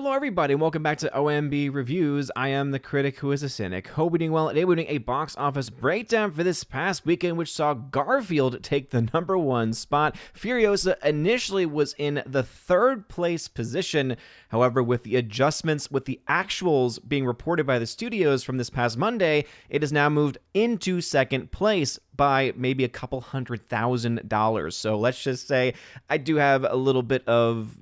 Hello, everybody, and welcome back to OMB Reviews. I am the critic who is a cynic. Hope you're doing well. Today we're doing a box office breakdown for this past weekend, which saw Garfield take the #1 spot. Furiosa initially was in the third place position. However, with the adjustments, with the actuals being reported by the studios from this past Monday, it has now moved into second place by maybe a couple $100,000. So let's just say I do have a little bit of,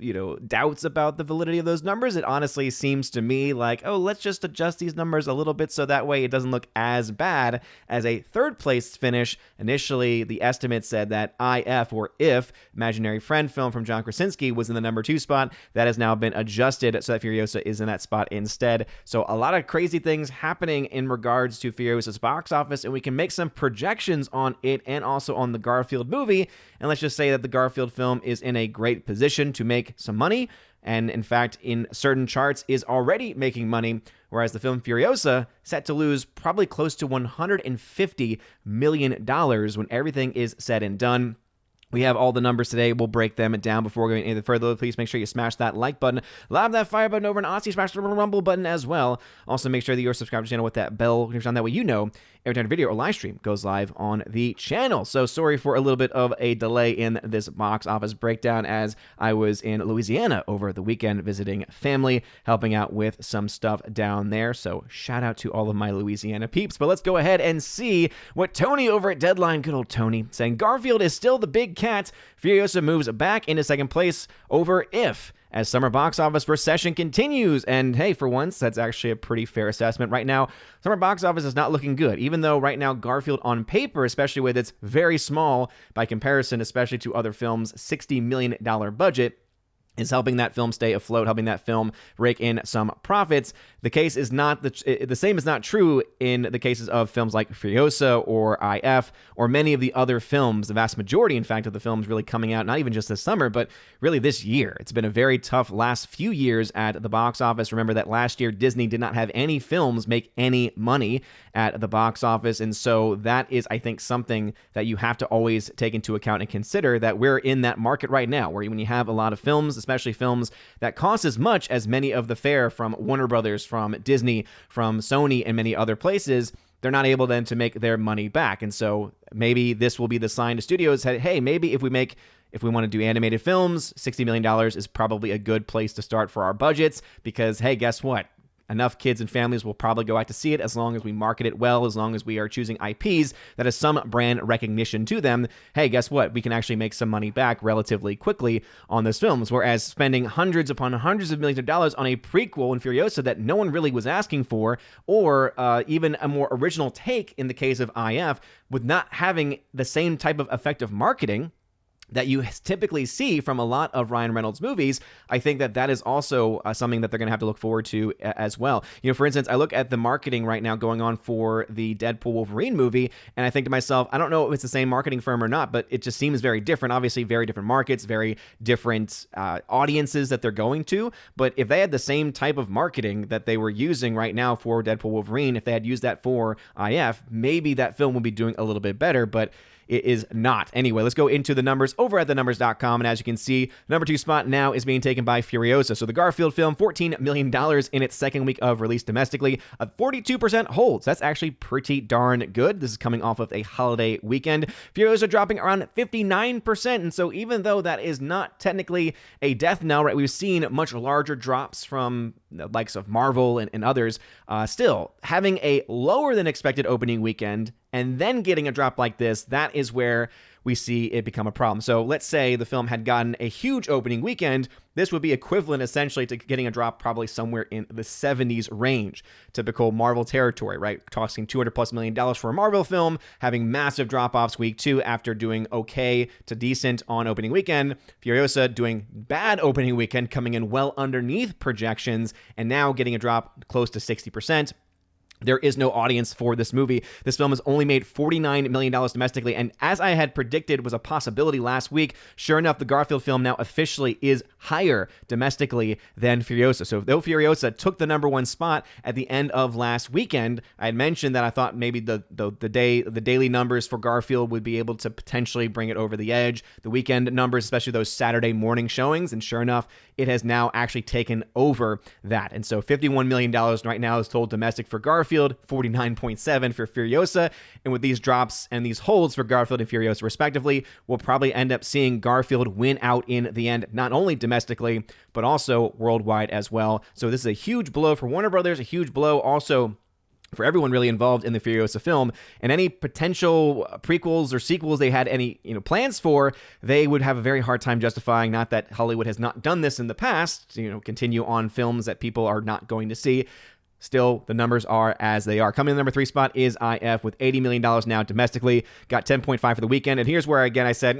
doubts about the validity of those numbers. It honestly seems to me like, let's just adjust these numbers a little bit so that way it doesn't look as bad as a third place finish. Initially, the estimate said that IF, or If, Imaginary Friend film from John Krasinski, was in the #2 spot. That has now been adjusted so that Furiosa is in that spot instead. So a lot of crazy things happening in regards to Furiosa's box office, and we can make some projections on it and also on the Garfield movie. And let's just say that the Garfield film is in a great position to make some money, and in fact, in certain charts is already making money, whereas the film Furiosa set to lose probably close to $150 million when everything is said and done. We have all the numbers today. We'll break them down before going any further. Please make sure you smash that like button, lob that fire button over, and Aussie smash the rumble button as well. Also, make sure that you're subscribed to the channel with that bell notification. That way you know every time a video or live stream goes live on the channel. So sorry for a little bit of a delay in this box office breakdown, as I was in Louisiana over the weekend visiting family, helping out with some stuff down there. So shout out to all of my Louisiana peeps. But let's go ahead and see what Tony over at Deadline, good old Tony, saying Garfield is still the big cat. Furiosa moves back into second place over If, as summer box office recession continues. And hey, for once, that's actually a pretty fair assessment. Right now, summer box office is not looking good, even though right now Garfield on paper, especially with its very small, by comparison, especially to other films, $60 million budget, is helping that film stay afloat, helping that film rake in some profits. The case is not the same is not true in the cases of films like Furiosa or IF or many of the other films. The vast majority, in fact, of the films really coming out, not even just this summer, but really this year. It's been a very tough last few years at the box office. Remember that last year, Disney did not have any films make any money at the box office. And so that is, I think, something that you have to always take into account and consider, that we're in that market right now, where when you have a lot of films, especially films that cost as much as many of the fare from Warner Brothers, from Disney, from Sony, and many other places, they're not able then to make their money back. And so maybe this will be the sign to studios that, hey, maybe if we want to do animated films, $60 million is probably a good place to start for our budgets, because, hey, guess what? Enough kids and families will probably go out to see it as long as we market it well, as long as we are choosing IPs that has some brand recognition to them. Hey, guess what? We can actually make some money back relatively quickly on those films, whereas spending hundreds upon hundreds of millions of dollars on a prequel in Furiosa that no one really was asking for, or even a more original take in the case of IF, with not having the same type of effective marketing that you typically see from a lot of Ryan Reynolds movies, I think that is also something that they're going to have to look forward to as well. For instance, I look at the marketing right now going on for the Deadpool Wolverine movie, and I think to myself, I don't know if it's the same marketing firm or not, but it just seems very different. Obviously, very different markets, very different audiences that they're going to. But if they had the same type of marketing that they were using right now for Deadpool Wolverine, if they had used that for IF, maybe that film would be doing a little bit better, but it is not. Anyway, let's go into the numbers over at thenumbers.com. And as you can see, the #2 spot now is being taken by Furiosa. So the Garfield film, $14 million in its second week of release domestically, a 42% hold. So that's actually pretty darn good. This is coming off of a holiday weekend. Furiosa dropping around 59%. And so even though that is not technically a death knell, right, we've seen much larger drops from the likes of Marvel and others, still having a lower than expected opening weekend and then getting a drop like this, that is where we see it become a problem. So let's say the film had gotten a huge opening weekend. This would be equivalent essentially to getting a drop probably somewhere in the 70s range. Typical Marvel territory, right? Costing $200+ million for a Marvel film, having massive drop-offs week 2 after doing okay to decent on opening weekend. Furiosa doing bad opening weekend, coming in well underneath projections, and now getting a drop close to 60%. There is no audience for this movie. This film has only made $49 million domestically, and as I had predicted was a possibility last week, sure enough, the Garfield film now officially is higher domestically than Furiosa. So though Furiosa took the #1 spot at the end of last weekend, I had mentioned that I thought maybe the daily numbers for Garfield would be able to potentially bring it over the edge. The weekend numbers, especially those Saturday morning showings, and sure enough, it has now actually taken over that. And so $51 million right now is total domestic for Garfield, 49.7 for Furiosa. And with these drops and these holds for Garfield and Furiosa respectively, we'll probably end up seeing Garfield win out in the end, not only domestically, but also worldwide as well. So this is a huge blow for Warner Brothers, a huge blow also for everyone really involved in the Furiosa film, and any potential prequels or sequels they had any plans for, they would have a very hard time justifying. Not that Hollywood has not done this in the past, continue on films that people are not going to see. Still, the numbers are as they are. Coming in the number 3 spot is IF with $80 million now domestically. Got 10.5 for the weekend. And here's where, again, I said,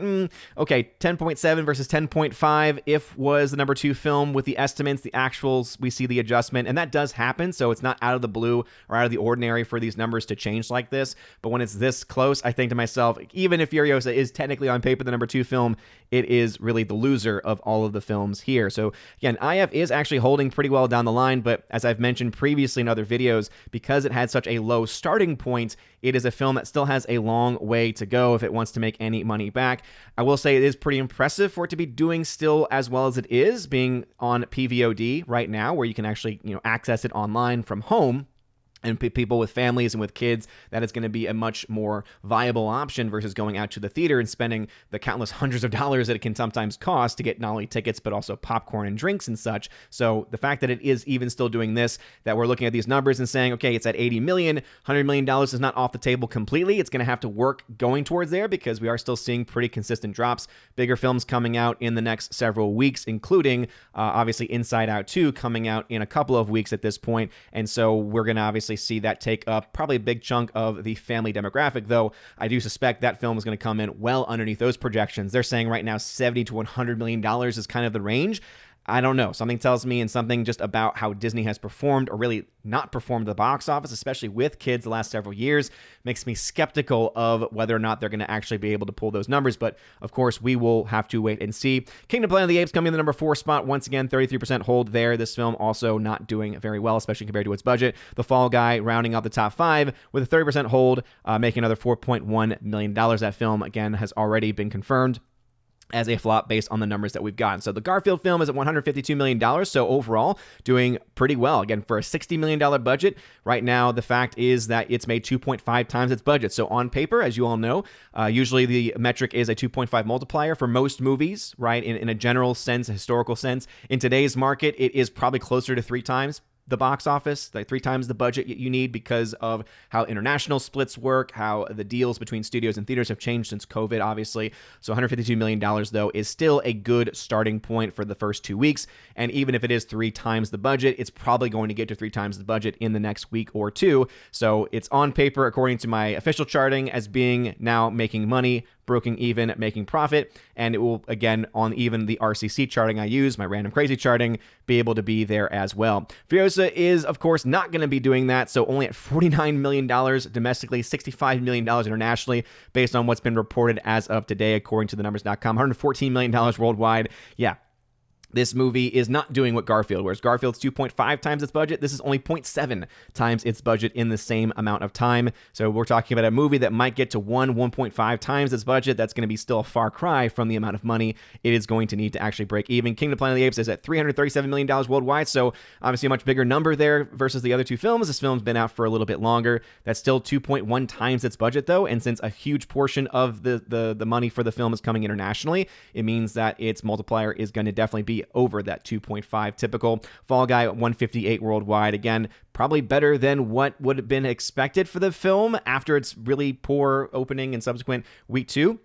okay, 10.7 versus 10.5. If was the number 2 film with the estimates, the actuals, we see the adjustment. And that does happen. So it's not out of the blue or out of the ordinary for these numbers to change like this. But when it's this close, I think to myself, even if Furiosa is technically on paper the number 2 film, it is really the loser of all of the films here. So again, IF is actually holding pretty well down the line. But as I've mentioned previously, in other videos, because it had such a low starting point, it is a film that still has a long way to go if it wants to make any money back. I will say it is pretty impressive for it to be doing still as well as it is, being on PVOD right now, where you can actually access it online from home. And people with families and with kids, that is going to be a much more viable option versus going out to the theater and spending the countless hundreds of dollars that it can sometimes cost to get not only tickets, but also popcorn and drinks and such. So the fact that it is even still doing this, that we're looking at these numbers and saying, okay, it's at $80 million, $100 million is not off the table completely. It's going to have to work going towards there because we are still seeing pretty consistent drops. Bigger films coming out in the next several weeks, including obviously Inside Out 2 coming out in a couple of weeks at this point. And so we're going to obviously see that take up probably a big chunk of the family demographic, though I do suspect that film is going to come in well underneath those projections. They're saying right now $70 to $100 million is kind of the range. I don't know. Something tells me, and something just about how Disney has performed or really not performed at the box office, especially with kids the last several years, makes me skeptical of whether or not they're going to actually be able to pull those numbers. But of course, we will have to wait and see. Kingdom Planet of the Apes coming in the number 4 spot. Once again, 33% hold there. This film also not doing very well, especially compared to its budget. The Fall Guy rounding out the top 5 with a 30% hold, making another $4.1 million. That film, again, has already been confirmed as a flop based on the numbers that we've gotten. So the Garfield film is at $152 million, so overall doing pretty well. Again, for a $60 million budget, right now the fact is that it's made 2.5 times its budget. So on paper, as you all know, usually the metric is a 2.5 multiplier for most movies, right? In a general sense, a historical sense. In today's market, it is probably closer to 3 times the box office, like 3 times the budget you need because of how international splits work, how the deals between studios and theaters have changed since COVID, obviously. So $152 million, though, is still a good starting point for the first 2 weeks. And even if it is 3 times the budget, it's probably going to get to 3 times the budget in the next week or 2. So it's on paper, according to my official charting, as being now making money, broken even, making profit, and it will, again, on even the RCC charting I use, my random crazy charting, be able to be there as well. Furiosa is, of course, not going to be doing that, so only at $49 million domestically, $65 million internationally, based on what's been reported as of today, according to thenumbers.com, $114 million worldwide. Yeah. This movie is not doing what Garfield, whereas Garfield's 2.5 times its budget. This is only 0.7 times its budget in the same amount of time. So we're talking about a movie that might get to 1.5 times its budget. That's going to be still a far cry from the amount of money it is going to need to actually break even. Kingdom Planet of the Apes is at $337 million worldwide, so obviously a much bigger number there versus the other 2 films. This film's been out for a little bit longer. That's still 2.1 times its budget, though, and since a huge portion of the money for the film is coming internationally, it means that its multiplier is going to definitely be over that 2.5 typical. Fall Guy at 158 worldwide. Again, probably better than what would have been expected for the film after its really poor opening and subsequent week 2.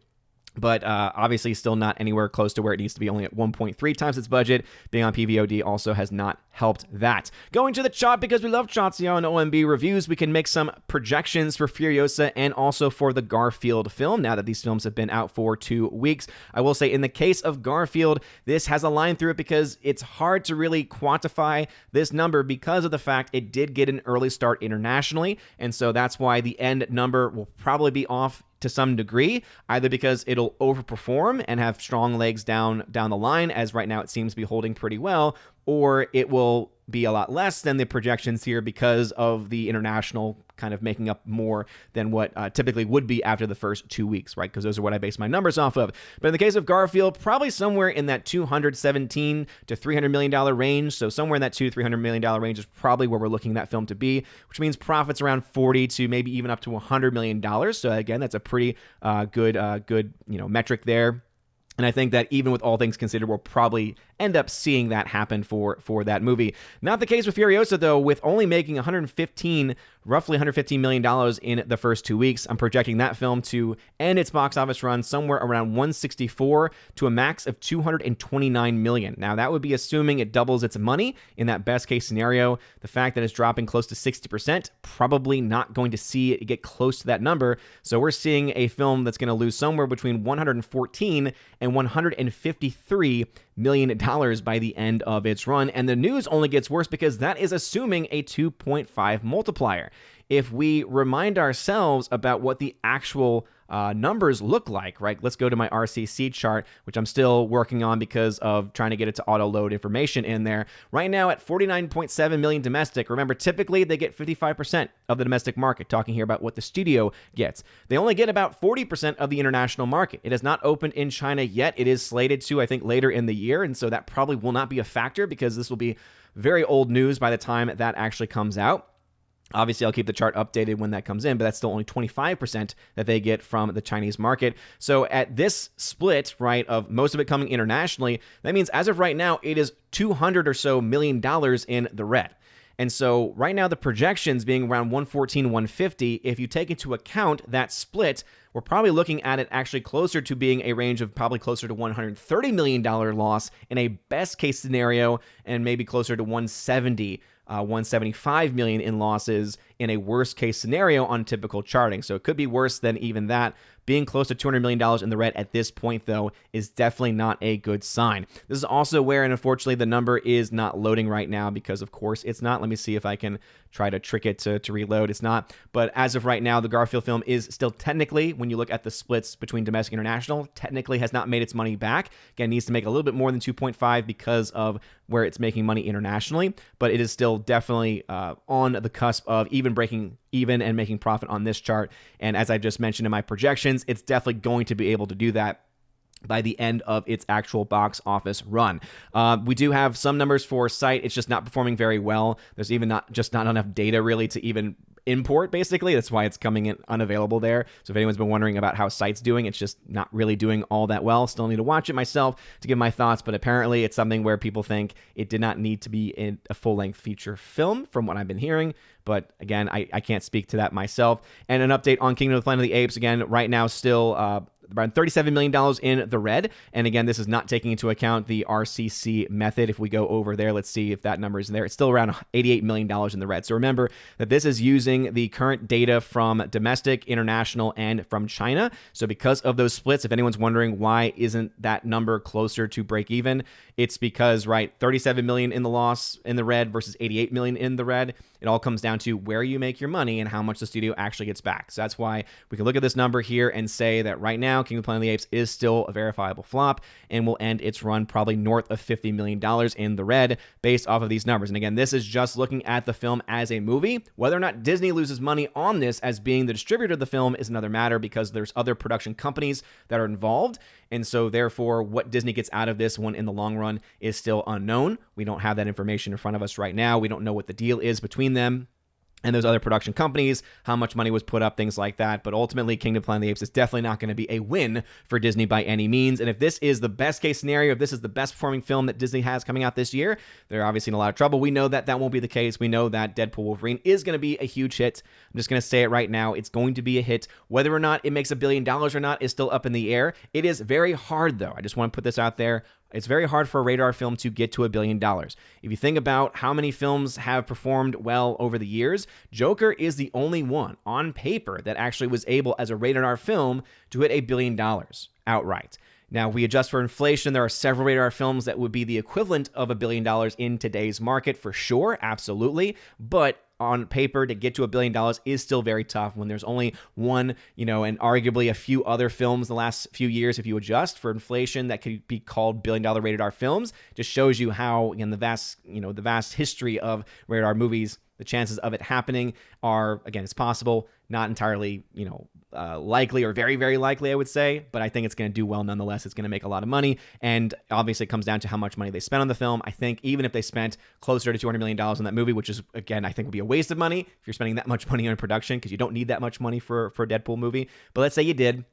But obviously still not anywhere close to where it needs to be, only at 1.3 times its budget. Being on PVOD also has not helped that. Going to the chart, because we love charts here on OMB Reviews, we can make some projections for Furiosa and also for the Garfield film, now that these films have been out for 2 weeks. I will say in the case of Garfield, this has a line through it because it's hard to really quantify this number because of the fact it did get an early start internationally, and so that's why the end number will probably be off to some degree, either because it'll overperform and have strong legs down the line, as right now it seems to be holding pretty well, or it will be a lot less than the projections here because of the international kind of making up more than what typically would be after the first 2 weeks, right? Because those are what I base my numbers off of. But in the case of Garfield, probably somewhere in that $217 to $300 million range. So somewhere in that $200 to $300 million range is probably where we're looking that film to be, which means profits around $40 to maybe even up to $100 million. So again, that's a pretty good metric there. And I think that even with all things considered, we'll probably end up seeing that happen for that movie. Not the case with Furiosa, though, with only making roughly $115 million in the first 2 weeks. I'm projecting that film to end its box office run somewhere around 164 to a max of 229 million. Now, that would be assuming it doubles its money in that best case scenario. The fact that it's dropping close to 60%, probably not going to see it get close to that number. So we're seeing a film that's going to lose somewhere between 114 and $153 million by the end of its run. And the news only gets worse because that is assuming a 2.5 multiplier. If we remind ourselves about what the actual numbers look like, right? Let's go to my RCC chart, which I'm still working on because of trying to get it to auto load information in there. Right now at 49.7 million domestic. Remember, typically they get 55% of the domestic market, talking here about what the studio gets. They only get about 40% of the international market. It has not opened in China yet. It is slated to, I think, later in the year, and so that probably will not be a factor because this will be very old news by the time that actually comes out. Obviously, I'll keep the chart updated when that comes in, but that's still only 25% that they get from the Chinese market. So at this split, right, of most of it coming internationally, that means as of right now, it is $200 or so million in the red. And so right now, the projections being around 114, 150, if you take into account that split, we're probably looking at it actually closer to being a range of probably closer to $130 million loss in a best case scenario, and maybe closer to 175 million in losses in a worst case scenario on typical charting. So it could be worse than even that. Being close to $200 million in the red at this point, though, is definitely not a good sign. This is also where, and unfortunately, the number is not loading right now because, of course, it's not. Let me see if I can try to trick it to reload. It's not. But as of right now, the Garfield film is still technically, when you look at the splits between domestic and international, technically has not made its money back. Again, needs to make a little bit more than 2.5 because of where it's making money internationally. But it is still definitely on the cusp of even breaking even and making profit on this chart. And as I just mentioned in my projections, it's definitely going to be able to do that by the end of its actual box office run. We do have some numbers for Sight. It's just not performing very well. There's even not enough data really to even import, basically. That's why it's coming in unavailable there. So if anyone's been wondering about how Sight's doing, it's just not really doing all that well. Still need to watch it myself to give my thoughts, but apparently it's something where people think it did not need to be in a full-length feature film from what I've been hearing. But again, I can't speak to that myself. And an update on Kingdom of the Planet of the Apes, again, right now still around $37 million in the red. And again, this is not taking into account the RCC method. If we go over there, let's see if that number is there. It's still around $88 million in the red. So remember that this is using the current data from domestic, international, and from China. So because of those splits, if anyone's wondering why isn't that number closer to break even, it's because, right, 37 million in the loss in the red versus 88 million in the red. It all comes down to where you make your money and how much the studio actually gets back. So that's why we can look at this number here and say that right now, King of the Planet of the Apes is still a verifiable flop and will end its run probably north of $50 million in the red based off of these numbers. And again, this is just looking at the film as a movie. Whether or not Disney loses money on this as being the distributor of the film is another matter because there's other production companies that are involved. And so therefore, what Disney gets out of this one in the long run is still unknown. We don't have that information in front of us right now. We don't know what the deal is between them and those other production companies, how much money was put up, things like that. But ultimately, Kingdom of the Planet of the Apes is definitely not going to be a win for Disney by any means. And if this is the best case scenario, if this is the best performing film that Disney has coming out this year, they're obviously in a lot of trouble. We know that that won't be the case. We know that Deadpool Wolverine is going to be a huge hit. I'm just going to say it right now. It's going to be a hit. Whether or not it makes $1 billion or not is still up in the air. It is very hard, though. I just want to put this out there. It's very hard for a radar film to get to $1 billion. If you think about how many films have performed well over the years, Joker is the only one on paper that actually was able, as a radar film, to hit $1 billion outright. Now, we adjust for inflation. There are several radar films that would be the equivalent of $1 billion in today's market for sure, absolutely. But on paper, to get to $1 billion is still very tough when there's only one, and arguably a few other films the last few years, if you adjust for inflation, that could be called billion-dollar rated R films. Just shows you how, again, the vast history of rated R movies The chances of it happening are, again, it's possible, not entirely, likely or very, very likely, I would say, but I think it's going to do well nonetheless. It's going to make a lot of money, and obviously it comes down to how much money they spent on the film. I think even if they spent closer to $200 million on that movie, which is, again, I think would be a waste of money if you're spending that much money on production, because you don't need that much money for a Deadpool movie, but let's say you did,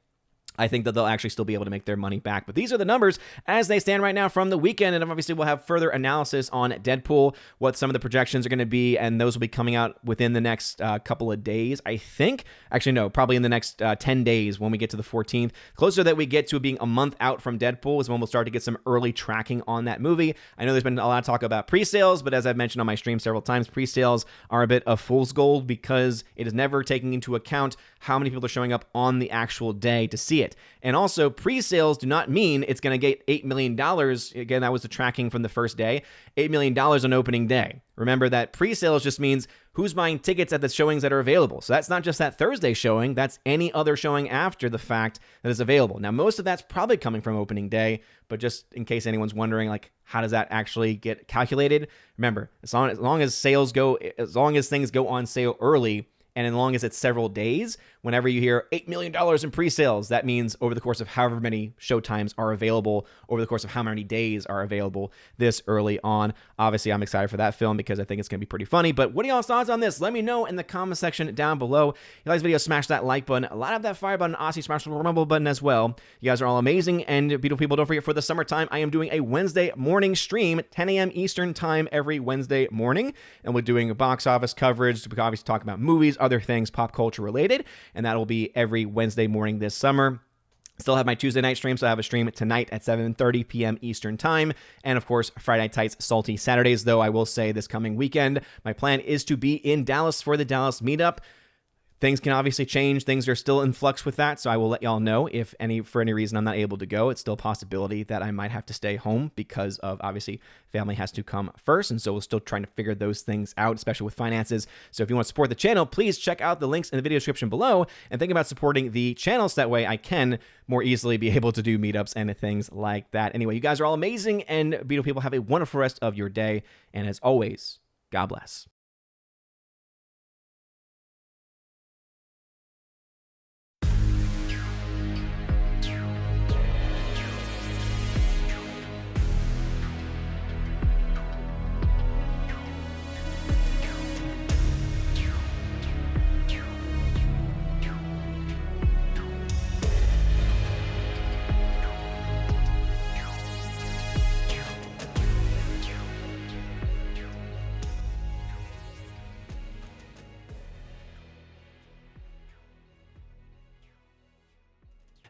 I think that they'll actually still be able to make their money back. But these are the numbers as they stand right now from the weekend. And obviously we'll have further analysis on Deadpool, what some of the projections are going to be. And those will be coming out within the next couple of days, I think. Actually, no, probably in the next 10 days when we get to the 14th. Closer that we get to being a month out from Deadpool is when we'll start to get some early tracking on that movie. I know there's been a lot of talk about pre-sales, but as I've mentioned on my stream several times, pre-sales are a bit of fool's gold because it is never taking into account how many people are showing up on the actual day to see it. And also, pre-sales do not mean it's going to get $8 million. Again, that was the tracking from the first day. $8 million on opening day. Remember that pre-sales just means who's buying tickets at the showings that are available. So that's not just that Thursday showing. That's any other showing after the fact that is available. Now, most of that's probably coming from opening day, but just in case anyone's wondering, like, how does that actually get calculated? Remember, as long as things go on sale early, and as long as it's several days, whenever you hear $8 million in pre-sales, that means over the course of however many showtimes are available, over the course of how many days are available this early on. Obviously, I'm excited for that film because I think it's going to be pretty funny. But what are y'all's thoughts on this? Let me know in the comment section down below. If you like this video, smash that like button. A lot of that fire button, Aussie, smash the rumble button as well. You guys are all amazing and beautiful people. Don't forget, for the summertime, I am doing a Wednesday morning stream, 10 a.m. Eastern time every Wednesday morning. And we're doing a box office coverage. We can obviously talk about movies, other things pop culture related, and that will be every Wednesday morning this summer. Still have my Tuesday night stream, so I have a stream tonight at 7:30 p.m. Eastern time, and of course Friday Night Tights Salty Saturdays. Though I will say this coming weekend, my plan is to be in Dallas for the Dallas meetup. Things can obviously change. Things are still in flux with that, so I will let y'all know if for any reason I'm not able to go. It's still a possibility that I might have to stay home because of, obviously, family has to come first, and so we're still trying to figure those things out, especially with finances. So if you want to support the channel, please check out the links in the video description below and think about supporting the channel so that way I can more easily be able to do meetups and things like that. Anyway, you guys are all amazing and beautiful people. Have a wonderful rest of your day, and as always, God bless.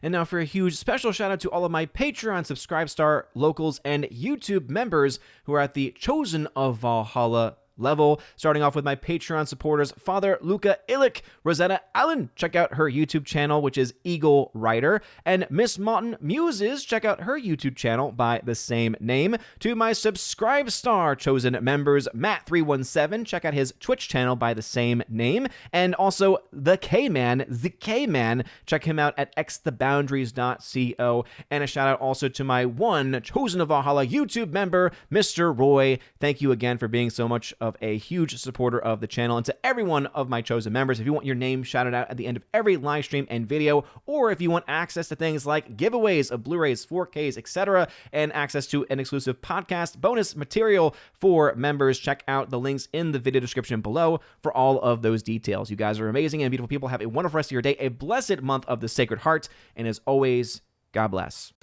And now for a huge special shout out to all of my Patreon, Subscribestar, Locals, and YouTube members who are at the Chosen of Valhalla level. Starting off with my Patreon supporters, Father Luca Illich, Rosetta Allen, check out her YouTube channel, which is Eagle Rider, and Miss Martin Muses, check out her YouTube channel by the same name. To my Subscribestar chosen members, Matt317, check out his Twitch channel by the same name, and also the K-Man, check him out at xtheboundaries.co, and a shout out also to my one Chosen of Valhalla YouTube member, Mr. Roy. Thank you again for being so much of a huge supporter of the channel. And to every one of my chosen members, if you want your name shouted out at the end of every live stream and video, or if you want access to things like giveaways of Blu-rays, 4Ks, etc., and access to an exclusive podcast bonus material for members, check out the links in the video description below for all of those details. You guys are amazing and beautiful people. Have a wonderful rest of your day, a blessed month of the Sacred Heart, and as always, God bless.